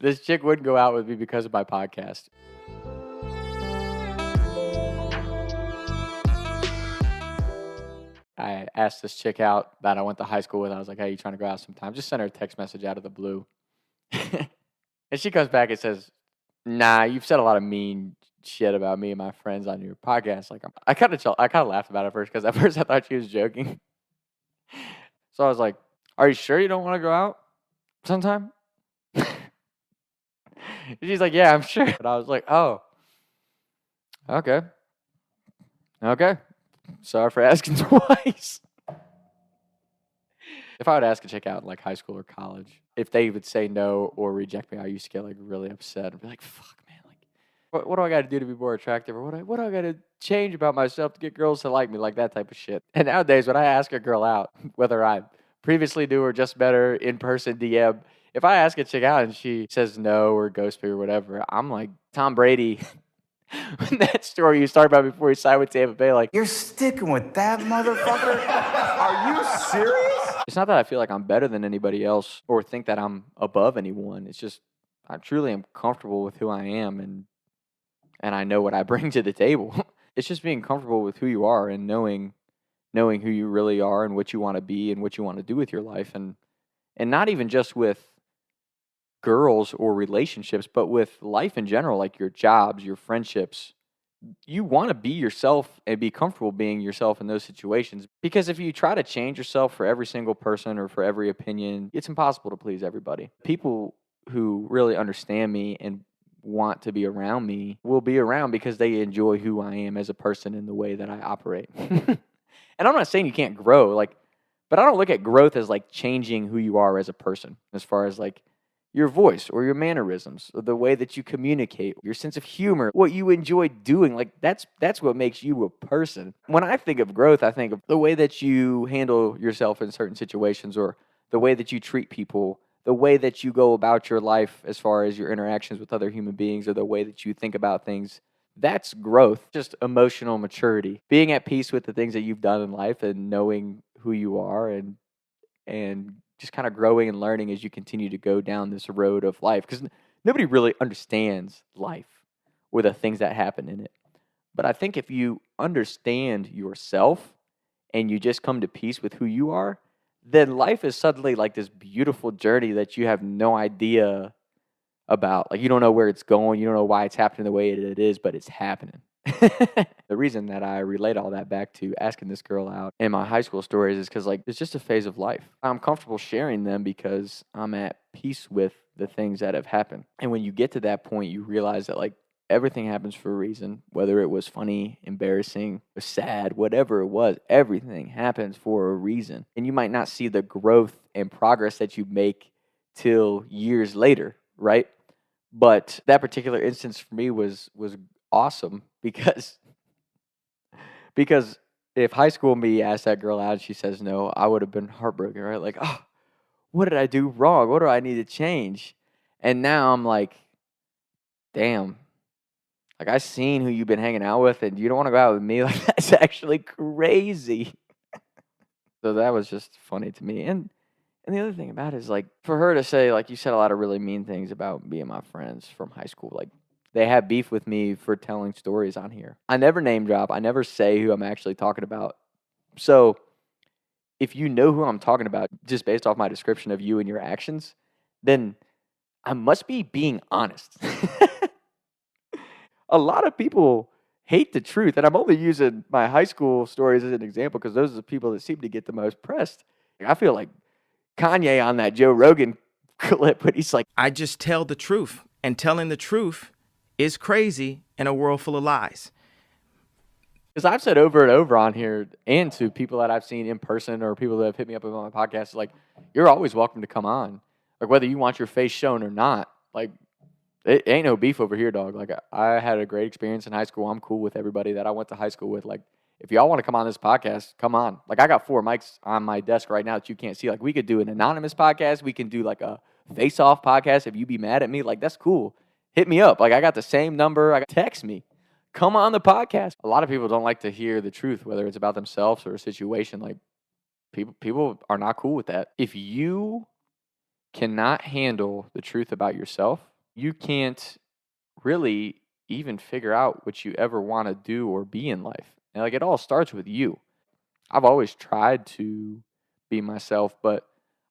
This chick wouldn't go out with me because of my podcast. I asked this chick out that I went to high school with. I was like, hey, you trying to go out sometime? Just sent her a text message out of the blue. And she comes back and says, nah, you've said a lot of mean shit about me and my friends on your podcast. Like, I kind of laughed about it first because at first I thought she was joking. So I was like, are you sure you don't want to go out sometime? She's like, yeah, I'm sure. And I was like, oh, okay. Sorry for asking twice. If I would ask a chick out in like high school or college, if they would say no or reject me, I used to get like really upset. I'd be like, fuck, man, like, what do I got to do to be more attractive? Or what do I got to change about myself to get girls to like me? Like that type of shit. And nowadays, when I ask a girl out, whether I previously knew her just better in person DM, if I ask a chick out and she says no or ghosts me or whatever, I'm like Tom Brady. That story you started about before he signed with Tampa Bay, like, you're sticking with that motherfucker? Are you serious? It's not that I feel like I'm better than anybody else or think that I'm above anyone. It's just I truly am comfortable with who I am and I know what I bring to the table. It's just being comfortable with who you are and knowing who you really are and what you want to be and what you want to do with your life and not even just with girls or relationships, but with life in general, like your jobs, your friendships. You want to be yourself and be comfortable being yourself in those situations. Because if you try to change yourself for every single person or for every opinion, it's impossible to please everybody. People who really understand me and want to be around me will be around because they enjoy who I am as a person and the way that I operate. And I'm not saying you can't grow, but I don't look at growth as like changing who you are as a person, as far as like your voice or your mannerisms, or the way that you communicate, your sense of humor, what you enjoy doing. Like that's what makes you a person. When I think of growth, I think of the way that you handle yourself in certain situations, or the way that you treat people, the way that you go about your life as far as your interactions with other human beings, or the way that you think about things. That's growth, just emotional maturity, being at peace with the things that you've done in life and knowing who you are and just kind of growing and learning as you continue to go down this road of life. Because nobody really understands life or the things that happen in it. But I think if you understand yourself and you just come to peace with who you are, then life is suddenly like this beautiful journey that you have no idea about. Like, you don't know where it's going. You don't know why it's happening the way it is, but it's happening. The reason that I relate all that back to asking this girl out in my high school stories is because, like, it's just a phase of life. I'm comfortable sharing them because I'm at peace with the things that have happened. And when you get to that point, you realize that, like, everything happens for a reason, whether it was funny, embarrassing, or sad, whatever it was, everything happens for a reason. And you might not see the growth and progress that you make till years later, right? But that particular instance for me was awesome because if high school me asked that girl out and she says no, I would have been heartbroken, right? Like, oh, what did I do wrong? What do I need to change? And now I'm like, damn, like, I seen who you've been hanging out with and you don't want to go out with me? Like, that's actually crazy. So that was just funny to me. And the other thing about it is, like, for her to say, like, you said a lot of really mean things about me and my friends from high school. Like, they have beef with me for telling stories on here. I never name drop. I never say who I'm actually talking about. So if you know who I'm talking about just based off my description of you and your actions, then I must be being honest. A lot of people hate the truth, and I'm only using my high school stories as an example because those are the people that seem to get the most pressed. I feel like Kanye on that Joe Rogan clip, but he's like, I just tell the truth, and telling the truth is crazy in a world full of lies. because I've said over and over on here and to people that I've seen in person or people that have hit me up on my podcast, like, you're always welcome to come on. Like, whether you want your face shown or not, like, it ain't no beef over here, dog. Like, I had a great experience in high school. I'm cool with everybody that I went to high school with. Like, if y'all want to come on this podcast, come on. Like, I got 4 mics on my desk right now that you can't see. Like, we could do an anonymous podcast. We can do, like, a face-off podcast if you be mad at me. Like, that's cool. Hit me up. Like, I got the same number. Text me. Come on the podcast. A lot of people don't like to hear the truth, whether it's about themselves or a situation. Like, people are not cool with that. If you cannot handle the truth about yourself, you can't really even figure out what you ever want to do or be in life. And like, it all starts with you. I've always tried to be myself, but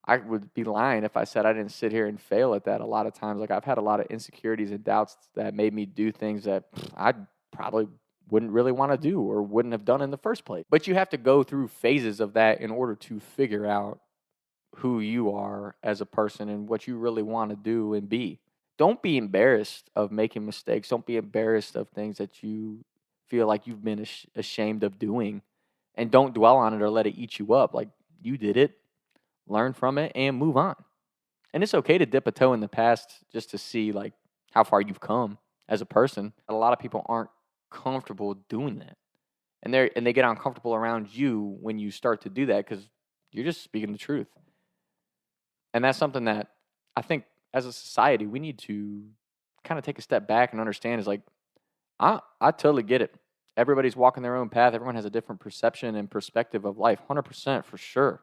I would be lying if I said I didn't sit here and fail at that a lot of times. Like, I've had a lot of insecurities and doubts that made me do things that I probably wouldn't really want to do or wouldn't have done in the first place. But you have to go through phases of that in order to figure out who you are as a person and what you really want to do and be. Don't be embarrassed of making mistakes. Don't be embarrassed of things that you feel like you've been ashamed of doing. And don't dwell on it or let it eat you up. Like, you did it, learn from it, and move on. And it's okay to dip a toe in the past just to see like how far you've come as a person. A lot of people aren't comfortable doing that. And they get uncomfortable around you when you start to do that because you're just speaking the truth. And that's something that I think as a society we need to kind of take a step back and understand is like, I totally get it. Everybody's walking their own path. Everyone has a different perception and perspective of life, 100% for sure.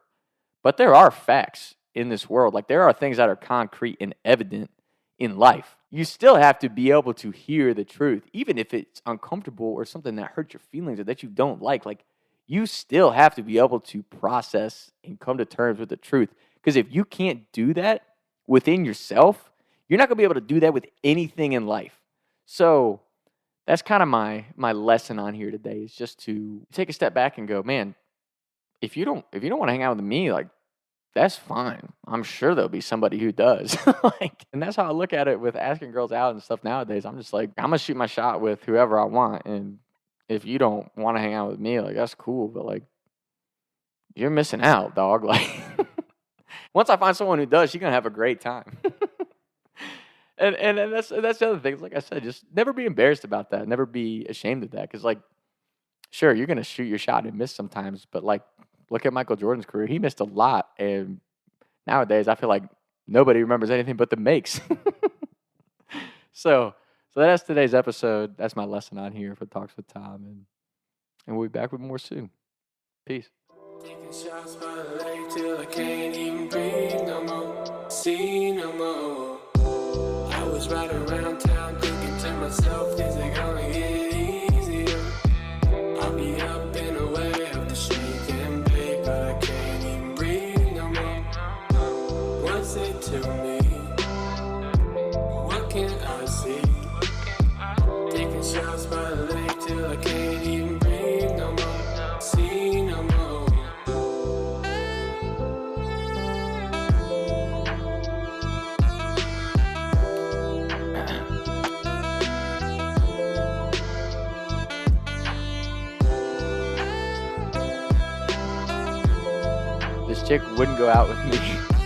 But there are facts in this world. Like, there are things that are concrete and evident in life. You still have to be able to hear the truth, even if it's uncomfortable or something that hurts your feelings or that you don't like. Like, you still have to be able to process and come to terms with the truth. Because if you can't do that within yourself, you're not going to be able to do that with anything in life. So that's kind of my lesson on here today, is just to take a step back and go, man, if you don't want to hang out with me, like, that's fine. I'm sure there'll be somebody who does. And that's how I look at it with asking girls out and stuff nowadays. I'm just like, I'm gonna shoot my shot with whoever I want, and if you don't want to hang out with me, like, that's cool, but like, you're missing out, dog. Like, once I find someone who does, she's gonna have a great time. and that's the other thing. Like I said, just never be embarrassed about that. Never be ashamed of that. Because like, sure, you're gonna shoot your shot and miss sometimes, but like, look at Michael Jordan's career. He missed a lot, and nowadays I feel like nobody remembers anything but the makes. So that's today's episode. That's my lesson on here for Talks with Tom, and we'll be back with more soon. Peace. Taking shots by the lake till I can't even breathe no more, see no more. I was riding around town thinking to myself, is it gonna get easier? I'll be up and away up the street getting paid, but I can't even breathe no more. What's it to me? What can I see? Taking shots by the lake till I can't even breathe no more, see no more. This chick wouldn't go out with me.